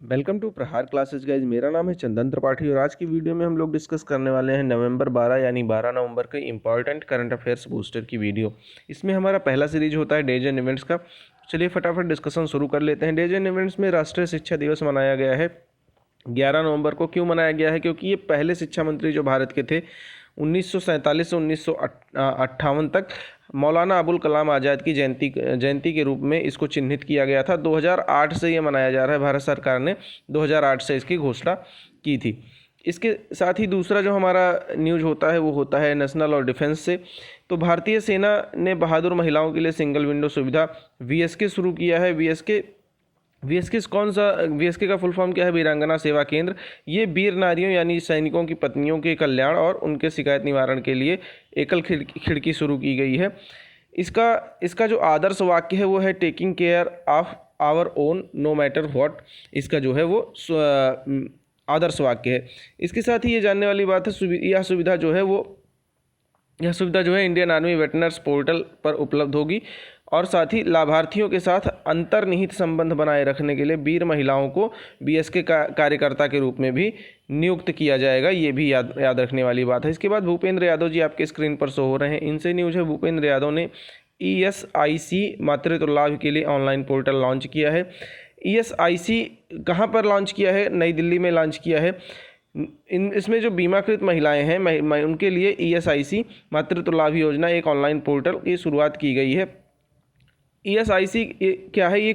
Welcome to प्रहार classes guys. मेरा नाम है चंदन त्रिपाठी और आज की वीडियो में हम लोग डिस्कस करने वाले हैं नवंबर 12 यानी 12 नवंबर के इंपॉर्टेंट करंट अफेयर्स बूस्टर की वीडियो। इसमें हमारा पहला सीरीज होता है डेज एंड इवेंट्स का। चलिए फटाफट डिस्कशन शुरू कर लेते हैं। डेज एंड इवेंट्स में राष्ट्रीय शिक्षा दिवस मनाया गया है 11 नवंबर को। क्यों मनाया गया है? क्योंकि ये पहले शिक्षा मंत्री जो भारत के थे 1947 से 1958 तक मौलाना अबुल कलाम आज़ाद की जयंती के रूप में इसको चिन्हित किया गया था। 2008 से ये मनाया जा रहा है। भारत सरकार ने 2008 से इसकी घोषणा की थी। इसके साथ ही दूसरा जो हमारा न्यूज होता है वो होता है नेशनल और डिफेंस से। तो भारतीय सेना ने बहादुर महिलाओं के लिए सिंगल विंडो सुविधा वीएसके शुरू किया है। वीएसके कौन सा? वीएसके का फुल फॉर्म क्या है? वीरांगना सेवा केंद्र। ये वीर नारियों यानी सैनिकों की पत्नियों के कल्याण और उनके शिकायत निवारण के लिए एकल खिड़की शुरू की गई है। इसका जो आदर्श वाक्य है वो है taking care of our own no matter what. इसका जो है वो आदर्श वाक्य है। इसके साथ ही ये जानने वाली बात है यह सुविधा जो है इंडियन आर्मी वेटरनर्स पोर्टल पर उपलब्ध होगी और साथ ही लाभार्थियों के साथ अंतर्निहित संबंध बनाए रखने के लिए वीर महिलाओं को बीएसके कार्यकर्ता के रूप में भी नियुक्त किया जाएगा। ये भी याद रखने वाली बात है। इसके बाद भूपेंद्र यादव जी आपके स्क्रीन पर शो हो रहे हैं। इनसे न्यूज़ है भूपेंद्र यादव ने ESIC मातृत्व लाभ के लिए ऑनलाइन पोर्टल लॉन्च किया है। ESIC कहाँ पर लॉन्च किया है? नई दिल्ली में लॉन्च किया है। इसमें जो बीमाकृत महिलाएं हैं उनके लिए ESIC मातृत्व लाभ योजना एक ऑनलाइन पोर्टल की शुरुआत की गई है। ESIC क्या है? यह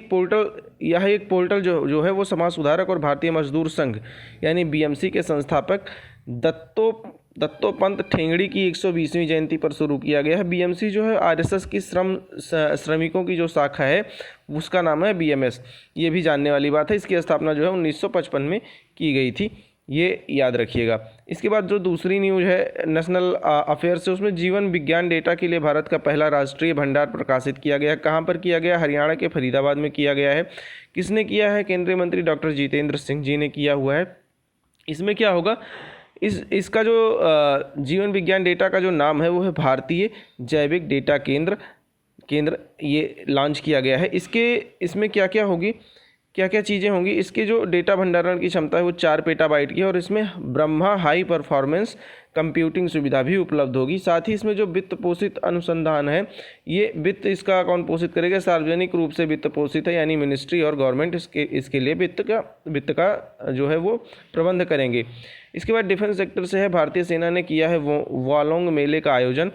एक पोर्टल जो है वो समाज सुधारक और भारतीय मजदूर संघ यानी BMC के संस्थापक दत्तोपंत ठेंगड़ी की 120वीं जयंती पर शुरू किया गया है। BMC जो है RSS की श्रमिकों की जो शाखा है उसका नाम है BMS। ये भी जानने वाली बात है। इसकी स्थापना जो है 1955 में की गई थी, ये याद रखिएगा। इसके बाद जो दूसरी न्यूज़ है नेशनल अफेयर से, उसमें जीवन विज्ञान डेटा के लिए भारत का पहला राष्ट्रीय भंडार प्रकाशित किया गया। कहाँ पर किया गया? हरियाणा के फरीदाबाद में किया गया है। किसने किया है? केंद्रीय मंत्री डॉक्टर जितेंद्र सिंह जी ने किया हुआ है। इसमें क्या होगा? इसका जो जीवन विज्ञान डेटा का जो नाम है वो है भारतीय जैविक डेटा केंद्र ये लॉन्च किया गया है। इसमें क्या क्या चीज़ें होंगी? इसके जो डेटा भंडारण की क्षमता है वो 4 पेटाबाइट की है और इसमें ब्रह्मा हाई परफॉर्मेंस कंप्यूटिंग सुविधा भी उपलब्ध होगी। साथ ही इसमें जो वित्त पोषित अनुसंधान है, ये वित्त इसका कौन पोषित करेगा? सार्वजनिक रूप से वित्त पोषित है यानी मिनिस्ट्री और गवर्नमेंट इसके लिए वित्त का जो है वो प्रबंध करेंगे। इसके बाद डिफेंस सेक्टर से है। भारतीय सेना ने किया है वॉलोंग मेले का आयोजन।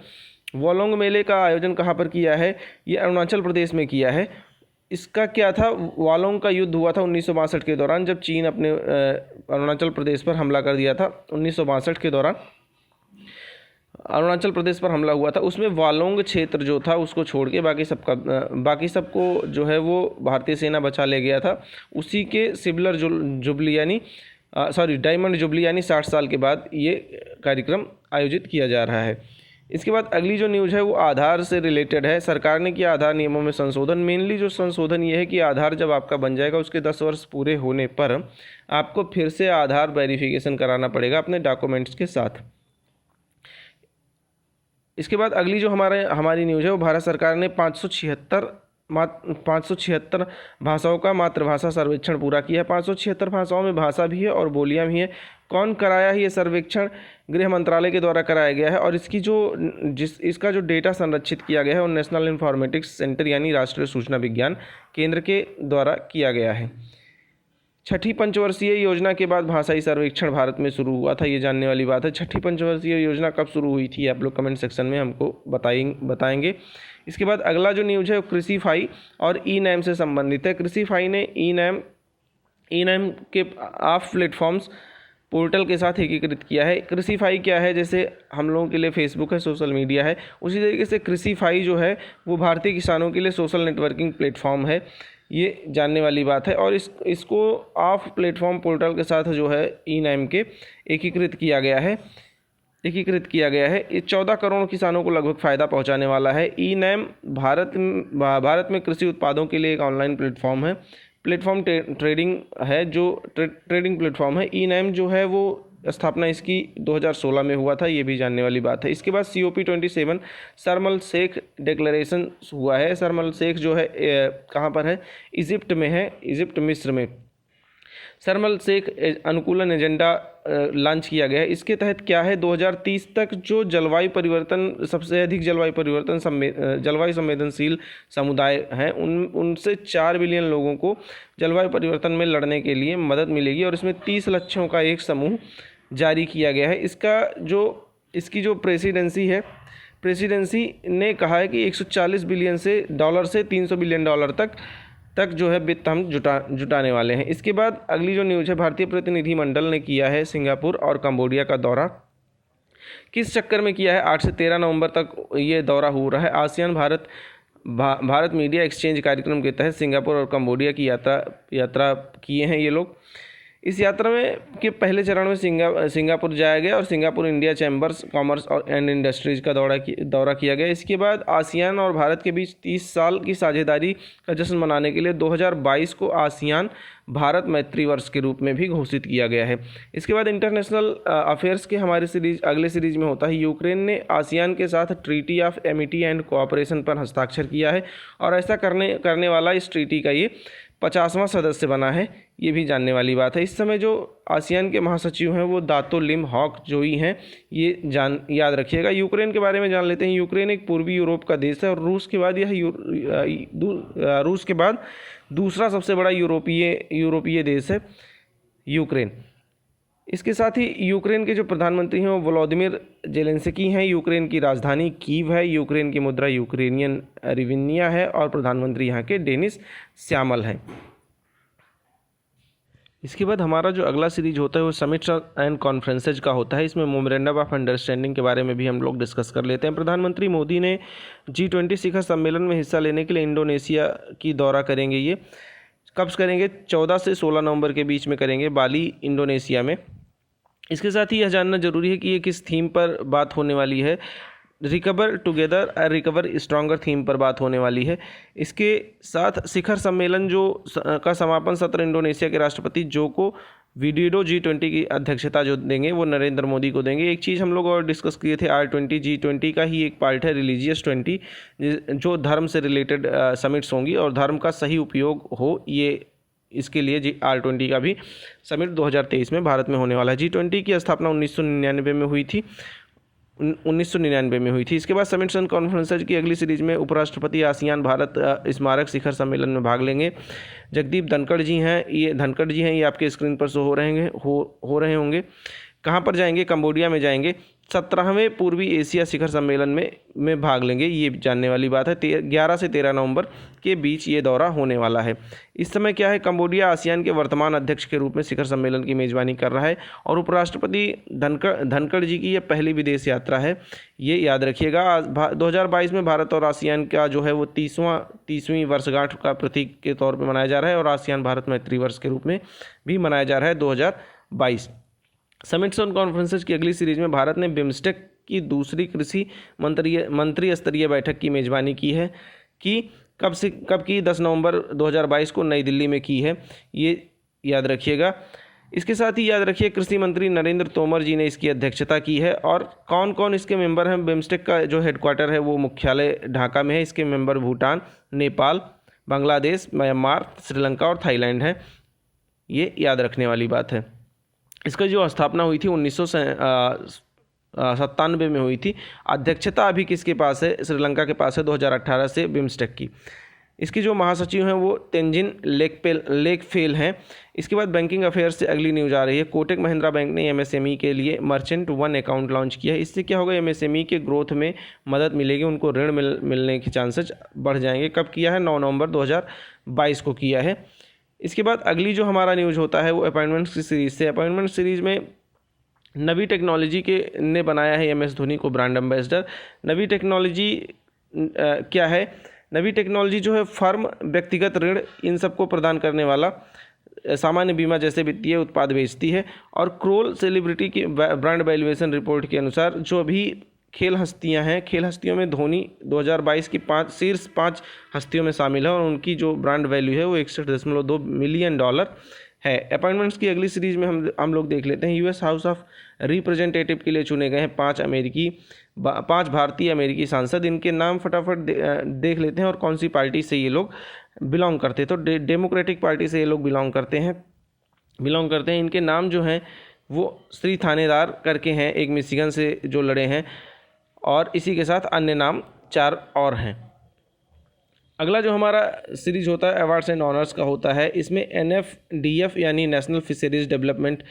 वॉलोंग मेले का आयोजन कहाँ पर किया है? ये अरुणाचल प्रदेश में किया है। इसका क्या था? वालोंग का युद्ध हुआ था 1962 के दौरान, जब चीन अपने अरुणाचल प्रदेश पर हमला कर दिया था। 1962 के दौरान अरुणाचल प्रदेश पर हमला हुआ था। उसमें वालोंग क्षेत्र जो था उसको छोड़ के बाकी सबको जो है वो भारतीय सेना बचा ले गया था। उसी के सिल्वर जुबली यानी डायमंड जुबली यानी 60 साल के बाद ये कार्यक्रम आयोजित किया जा रहा है। इसके बाद अगली जो न्यूज़ है वो आधार से रिलेटेड है। सरकार ने किया आधार नियमों में संशोधन। मेनली जो संशोधन ये है कि आधार जब आपका बन जाएगा उसके 10 वर्ष पूरे होने पर आपको फिर से आधार वेरिफिकेशन कराना पड़ेगा अपने डॉक्यूमेंट्स के साथ। इसके बाद अगली जो हमारी न्यूज़ है वो भारत सरकार ने 576 भाषाओं का मातृभाषा सर्वेक्षण पूरा किया है। 576 भाषाओं में भाषा भी है और बोलियां भी हैं। कौन कराया है ये सर्वेक्षण? गृह मंत्रालय के द्वारा कराया गया है और इसका जो डेटा संरक्षित किया गया है वो नेशनल इन्फॉर्मेटिक्स सेंटर यानी राष्ट्रीय सूचना विज्ञान केंद्र के द्वारा किया गया है। छठी पंचवर्षीय योजना के बाद भाषाई सर्वेक्षण भारत में शुरू हुआ था, ये जानने वाली बात है। छठी पंचवर्षीय योजना कब शुरू हुई थी आप लोग कमेंट सेक्शन में हमको बताएंगे। इसके बाद अगला जो न्यूज़ है वो कृषिफाई और ई-नैम से संबंधित है। कृषिफाई ने ई-नैम के ऑफ प्लेटफॉर्म्स पोर्टल के साथ एकीकृत किया है। कृषिफाई क्या है? जैसे हम लोगों के लिए फेसबुक है, सोशल मीडिया है, उसी तरीके से कृषिफाई जो है वो भारतीय किसानों के लिए सोशल नेटवर्किंग प्लेटफॉर्म है, ये जानने वाली बात है। और इसको ऑफ प्लेटफॉर्म पोर्टल के साथ जो है ई-नैम के एकीकृत किया गया है। ये 14 करोड़ किसानों को लगभग फ़ायदा पहुंचाने वाला है। ई-नैम भारत में कृषि उत्पादों के लिए एक ऑनलाइन प्लेटफॉर्म है। ट्रेडिंग प्लेटफॉर्म है। ई-नैम जो है वो स्थापना इसकी 2016 में हुआ था, ये भी जानने वाली बात है। इसके बाद COP27 शर्म अल शेख डिक्लेरेशन हुआ है। शर्म अल शेख जो है कहाँ पर है? इजिप्ट में है, मिस्र में। शर्म शेख अनुकूलन एजेंडा लॉन्च किया गया है। इसके तहत क्या है, 2030 तक जो जलवायु परिवर्तन, सबसे अधिक जलवायु संवेदनशील समुदाय हैं उनसे 4 बिलियन लोगों को जलवायु परिवर्तन में लड़ने के लिए मदद मिलेगी और इसमें 30 लक्ष्यों का एक समूह जारी किया गया है। इसकी जो प्रेसिडेंसी ने कहा है कि 140 बिलियन से डॉलर से 300 बिलियन डॉलर तक जो है वित्त हम जुटाने वाले हैं। इसके बाद अगली जो न्यूज़ है, भारतीय प्रतिनिधिमंडल ने किया है सिंगापुर और कंबोडिया का दौरा। किस चक्कर में किया है, 8 से 13 नवंबर तक ये दौरा हो रहा है। आसियान भारत मीडिया एक्सचेंज कार्यक्रम के तहत सिंगापुर और कंबोडिया की यात्रा किए हैं ये लोग। इस यात्रा में के पहले चरण में सिंगापुर जाया गया और Singapore India chambers commerce and industries का दौरा किया गया। इसके बाद आसियान और भारत के बीच 30 साल की साझेदारी का जश्न मनाने के लिए 2022 को आसियान भारत मैत्री वर्ष के रूप में भी घोषित किया गया है। इसके बाद इंटरनेशनल अफेयर्स के हमारे अगले सीरीज में होता है, यूक्रेन ने आसियान के साथ treaty of Amity and cooperation पर हस्ताक्षर किया है और ऐसा करने वाला इस ट्रीटी का ये 50वां सदस्य बना है, ये भी जानने वाली बात है। इस समय जो आसियान के महासचिव हैं वो दातो लिम हॉक जोई हैं, ये याद रखिएगा। यूक्रेन के बारे में जान लेते हैं। यूक्रेन एक पूर्वी यूरोप का देश है और रूस के बाद दूसरा सबसे बड़ा यूरोपीय देश है यूक्रेन। इसके साथ ही यूक्रेन के जो प्रधानमंत्री हैं वो व्लादिमीर जेलेंस्की हैं। यूक्रेन की राजधानी कीव है। यूक्रेन की मुद्रा यूक्रेनियन रिविन्या है और प्रधानमंत्री यहाँ के डेनिस श्यामल हैं। इसके बाद हमारा जो अगला सीरीज होता है वो समिट्स एंड कॉन्फ्रेंसेज का होता है। इसमें मेमोरेंडम ऑफ अंडरस्टैंडिंग के बारे में भी हम लोग डिस्कस कर लेते हैं। प्रधानमंत्री मोदी ने G20 शिखर सम्मेलन में हिस्सा लेने के लिए इंडोनेशिया की दौरा करेंगे। ये कब करेंगे, 14 से 16 नवंबर के बीच में करेंगे, बाली इंडोनेशिया में। इसके साथ ही यह जानना जरूरी है कि ये किस थीम पर बात होने वाली है। Recover together recover stronger theme पर बात होने वाली है। इसके साथ शिखर सम्मेलन का समापन सत्र इंडोनेशिया के राष्ट्रपति जोको विडोडो G20 की अध्यक्षता जो देंगे वो नरेंद्र मोदी को देंगे। एक चीज़ हम लोग और डिस्कस किए थे, R20 G20 का ही एक पार्ट है रिलीजियस 20, जो धर्म से रिलेटेड समिट्स होंगी और धर्म का सही उपयोग हो, ये इसके लिए R20 का भी समिट 2023 में भारत में होने वाला है। G20 की स्थापना 1999 में हुई थी। इसके बाद समिट्स एंड कॉन्फ्रेंसेज की अगली सीरीज में उपराष्ट्रपति आसियान भारत स्मारक शिखर सम्मेलन में भाग लेंगे। जगदीप धनखड़ जी हैं, ये आपके स्क्रीन पर शो हो रहे होंगे। कहाँ पर जाएंगे, कंबोडिया में जाएंगे। 17वें पूर्वी एशिया शिखर सम्मेलन में भाग लेंगे, ये जानने वाली बात है। 11 से 13 नवंबर के बीच ये दौरा होने वाला है। इस समय क्या है, कंबोडिया आसियान के वर्तमान अध्यक्ष के रूप में शिखर सम्मेलन की मेज़बानी कर रहा है और उपराष्ट्रपति धनखड़ जी की यह पहली विदेश यात्रा है, ये याद रखिएगा। 2022 में भारत और आसियान का जो है वो 30वीं वर्षगांठ का प्रतीक के तौर पर मनाया जा रहा है और आसियान भारत मैत्री वर्ष के रूप में भी मनाया जा रहा है 2022। समिट्स और कॉन्फ्रेंसेज की अगली सीरीज में भारत ने बिम्स्टेक की दूसरी कृषि मंत्री स्तरीय बैठक की मेज़बानी की है कब की 10 नवंबर 2022 को नई दिल्ली में की है, ये याद रखिएगा। इसके साथ ही याद रखिए कृषि मंत्री नरेंद्र तोमर जी ने इसकी अध्यक्षता की है। और कौन कौन इसके मेंबर हैं, बिम्स्टेक का जो हेडक्वार्टर है वो मुख्यालय ढाका में है। इसके मेंबर भूटान, नेपाल, बांग्लादेश, म्यांमार, श्रीलंका और थाईलैंड है, ये याद रखने वाली बात है। इसका जो स्थापना हुई थी 1997 में हुई थी। अध्यक्षता अभी किसके पास है, श्रीलंका के पास है 2018 से बिम्स्टेक की। इसकी जो महासचिव हैं वो तेंजिन लेकफेल हैं। इसके बाद बैंकिंग अफेयर्स से अगली न्यूज़ आ रही है। कोटक महिंद्रा बैंक ने MSME के लिए मर्चेंट वन अकाउंट लॉन्च किया है। इससे क्या होगा, MSME के ग्रोथ में मदद मिलेगी, उनको ऋण मिलने के चांसेस बढ़ जाएंगे। कब किया है, 9 नवंबर 2022 को किया है। इसके बाद अगली जो हमारा न्यूज़ होता है वो अपॉइंटमेंट्स की सीरीज़ से। अपॉइंटमेंट सीरीज़ में नवी टेक्नोलॉजी ने बनाया है MS धोनी को ब्रांड एम्बेसडर। नवी टेक्नोलॉजी क्या है, नवी टेक्नोलॉजी जो है फर्म, व्यक्तिगत ऋण, इन सबको प्रदान करने वाला सामान्य बीमा जैसे वित्तीय उत्पाद बेचती है। और क्रोल सेलिब्रिटी की ब्रांड वैल्यूएशन रिपोर्ट के अनुसार जो भी खेल हस्तियां हैं, खेल हस्तियों में धोनी 2022 की शीर्ष 5 हस्तियों में शामिल है और उनकी जो ब्रांड वैल्यू है वो 61.2 मिलियन डॉलर है। अपॉइंटमेंट्स की अगली सीरीज में हम लोग देख लेते हैं। US हाउस ऑफ रिप्रेजेंटेटिव के लिए चुने गए हैं 5 भारतीय अमेरिकी सांसद। इनके नाम फटाफट देख लेते हैं और कौन सी पार्टी से ये लोग बिलोंग करते हैं। तो डेमोक्रेटिक पार्टी से ये लोग बिलोंग करते हैं। बिलोंग करते हैं। इनके नाम जो हैं वो श्री थानेदार करके हैं, एक मिशिगन से जो लड़े हैं, और इसी के साथ अन्य नाम 4 और हैं। अगला जो हमारा सीरीज होता है अवार्ड्स एंड ऑनर्स का होता है, इसमें NFDF यानी नेशनल फिशरीज डेवलपमेंट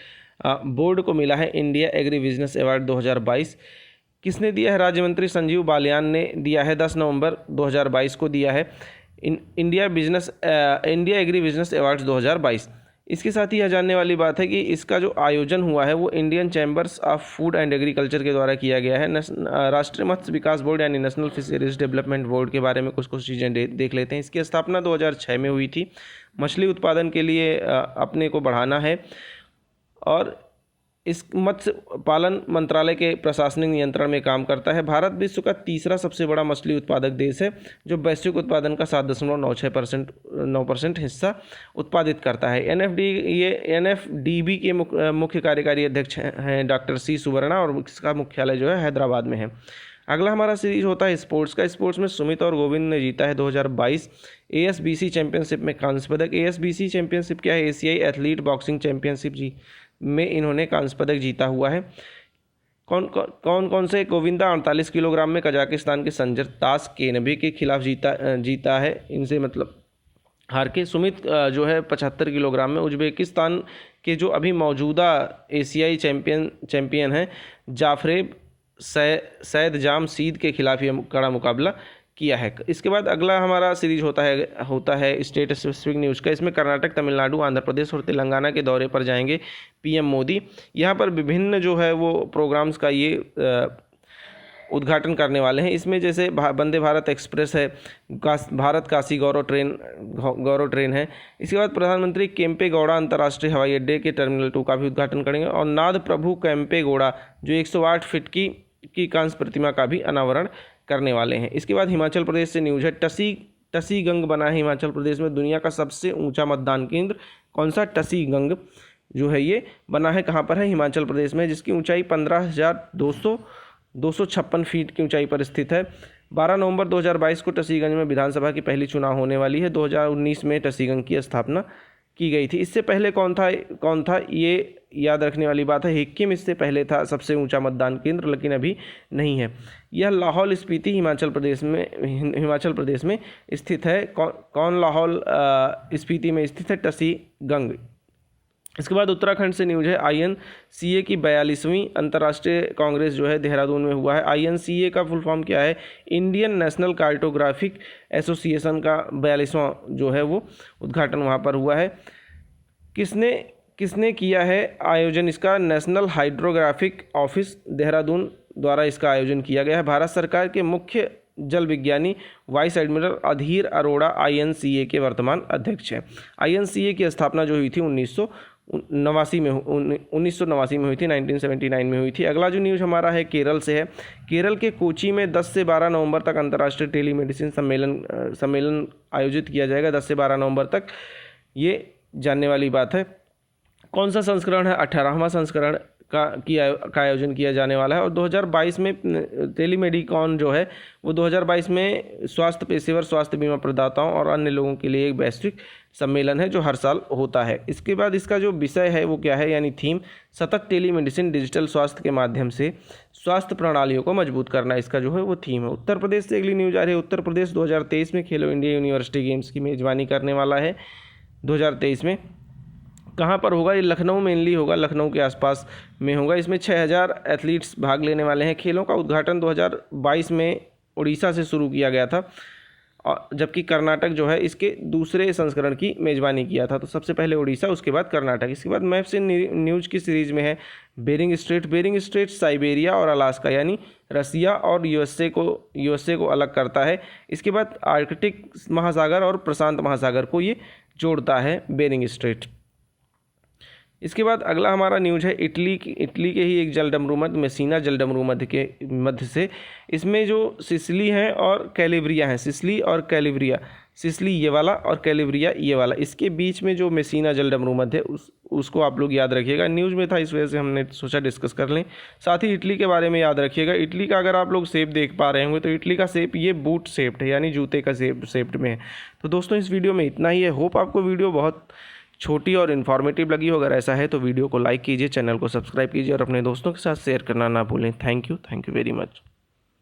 बोर्ड को मिला है इंडिया एग्री बिजनेस अवार्ड 2022। किसने दिया है? राज्य मंत्री संजीव बालियान ने दिया है, 10 नवंबर 2022 को दिया है इंडिया एग्री बिजनेस अवार्ड्स 2022। इसके साथ ही यह जानने वाली बात है कि इसका जो आयोजन हुआ है वो Indian chambers of food and agriculture के द्वारा किया गया है। राष्ट्रीय मत्स्य विकास बोर्ड यानी नेशनल फिशरीज डेवलपमेंट बोर्ड के बारे में कुछ चीज़ें देख लेते हैं। इसकी स्थापना 2006 में हुई थी। मछली उत्पादन के लिए अपने को बढ़ाना है, और इस मत्स्य पालन मंत्रालय के प्रशासनिक नियंत्रण में काम करता है। भारत विश्व का तीसरा सबसे बड़ा मछली उत्पादक देश है, जो वैश्विक उत्पादन का 7.96% हिस्सा उत्पादित करता है। NFDB के मुख्य कार्यकारी अध्यक्ष हैं डॉक्टर C सुवर्णा, और इसका मुख्यालय जो है हैदराबाद में है। अगला हमारा सीरीज होता है स्पोर्ट्स का। स्पोर्ट्स में सुमित और गोविंद ने जीता है 2022 ASBC चैंपियनशिप में कांस्य पदक। ASBC चैंपियनशिप क्या है? एशियाई एथलीट बॉक्सिंग चैंपियनशिप में इन्होंने कांस्य पदक जीता हुआ है। कौन से? गोविंदा 48 किलोग्राम में कजाकिस्तान के संजर तासकेनबे के खिलाफ जीता है, इनसे मतलब हार के। सुमित जो है 75 किलोग्राम में उज्बेकिस्तान के जो अभी मौजूदा एशियाई चैंपियन हैं जाफरेब सैदजाम सीद के खिलाफ ये कड़ा मुकाबला किया है। इसके बाद अगला हमारा सीरीज होता है स्टेट स्पेसिफिक न्यूज़ का। इसमें कर्नाटक, तमिलनाडु, आंध्र प्रदेश और तेलंगाना के दौरे पर जाएंगे PM मोदी। यहाँ पर विभिन्न जो है वो प्रोग्राम्स का ये उद्घाटन करने वाले हैं। इसमें जैसे वंदे भारत एक्सप्रेस है, भारत काशी गौरव ट्रेन है। इसके बाद प्रधानमंत्री केम्पेगौड़ा अंतर्राष्ट्रीय हवाई अड्डे के टर्मिनल 2 का भी उद्घाटन करेंगे, और नाद प्रभु केम्पेगौड़ा जो 108 फीट की कांस्य प्रतिमा का भी अनावरण करने वाले हैं। इसके बाद हिमाचल प्रदेश से न्यूज़ है। टसीगंग बना है हिमाचल प्रदेश में दुनिया का सबसे ऊंचा मतदान केंद्र। कौन सा? टसीगंग जो है ये बना है, कहाँ पर है? हिमाचल प्रदेश में, जिसकी ऊंचाई 15,256 फीट की ऊंचाई पर स्थित है। 12 नवंबर 2022 को टसीगंज में विधानसभा की पहली चुनाव होने वाली है। 2019 में टसीगंज की स्थापना की गई थी। इससे पहले कौन था ये याद रखने वाली बात है। हिक्किम इससे पहले था सबसे ऊंचा मतदान केंद्र, लेकिन अभी नहीं है। यह लाहौल स्पीति हिमाचल प्रदेश में स्थित है। कौन लाहौल स्पीति में स्थित है? टसीगंग। इसके बाद उत्तराखंड से न्यूज़ है। INCA की 42वीं अंतर्राष्ट्रीय कांग्रेस जो है देहरादून में हुआ है। INCA का फुल फॉर्म क्या है? इंडियन नेशनल कार्टोग्राफिक एसोसिएशन का 42वां जो है वो उद्घाटन वहाँ पर हुआ है। किसने किया है आयोजन इसका? नेशनल हाइड्रोग्राफिक ऑफिस देहरादून द्वारा इसका आयोजन किया गया है। भारत सरकार के मुख्य जल विज्ञानी वाइस एडमिरल अधीर अरोड़ा INCA के वर्तमान अध्यक्ष हैं। INCA की स्थापना जो हुई थी 1989 में हुई थी, 1979 में हुई थी। अगला जो न्यूज़ हमारा है केरल से है। केरल के कोची में 10 से 12 नवंबर तक अंतर्राष्ट्रीय टेलीमेडिसिन सम्मेलन आयोजित किया जाएगा। 10 से 12 नवंबर तक ये जानने वाली बात है। कौन सा संस्करण है? 18वां संस्करण का आयोजन किया जाने वाला है। और 2022 में टेलीमेडिकॉन जो है वो 2022 में स्वास्थ्य पेशेवर, स्वास्थ्य बीमा प्रदाताओं और अन्य लोगों के लिए एक वैश्विक सम्मेलन है जो हर साल होता है। इसके बाद इसका जो विषय है वो क्या है, यानी थीम सतत टेलीमेडिसिन डिजिटल स्वास्थ्य के माध्यम से स्वास्थ्य प्रणालियों को मजबूत करना, इसका जो है वो थीम है। उत्तर प्रदेश से अगली न्यूज़ आ रही है। उत्तर प्रदेश 2023 में खेलो इंडिया यूनिवर्सिटी गेम्स की मेज़बानी करने वाला है। 2023 में कहाँ पर होगा? ये लखनऊ मेनली होगा, लखनऊ के आसपास में होगा। इसमें 6000 एथलीट्स भाग लेने वाले हैं। खेलों का उद्घाटन 2022 में उड़ीसा से शुरू किया गया था, और जबकि कर्नाटक जो है इसके दूसरे संस्करण की मेज़बानी किया था। तो सबसे पहले उड़ीसा, उसके बाद कर्नाटक। इसके बाद मैप से न्यूज़ की सीरीज़ में है बेरिंग स्ट्रेट साइबेरिया और अलास्का यानी रसिया और यूएसए को अलग करता है। इसके बाद आर्कटिक महासागर और प्रशांत महासागर को ये जोड़ता है बेरिंग स्ट्रेट। इसके बाद अगला हमारा न्यूज़ है इटली के ही एक जलडमरू मध्य मेसीना जलडमरू मध्य के मध्य से। इसमें जो सिसिली हैं और कैलिब्रिया हैं, सिसिली ये वाला और कैलिब्रिया ये वाला, इसके बीच में जो मेसीना जलडमरू मध्य है उसको आप लोग याद रखिएगा। न्यूज़ में था इस वजह से हमने सोचा डिस्कस कर लें। साथ ही इटली के बारे में याद रखिएगा। इटली का अगर आप लोग शेप देख पा रहे होंगे तो इटली का शेप ये बूट शेप्ड है, यानी जूते का शेप्ड में है। तो दोस्तों इस वीडियो में इतना ही है। होप आपको वीडियो बहुत छोटी और इन्फॉर्मेटिव लगी हो, अगर ऐसा है तो वीडियो को लाइक कीजिए, चैनल को सब्सक्राइब कीजिए और अपने दोस्तों के साथ शेयर करना ना भूलें। Thank you very much.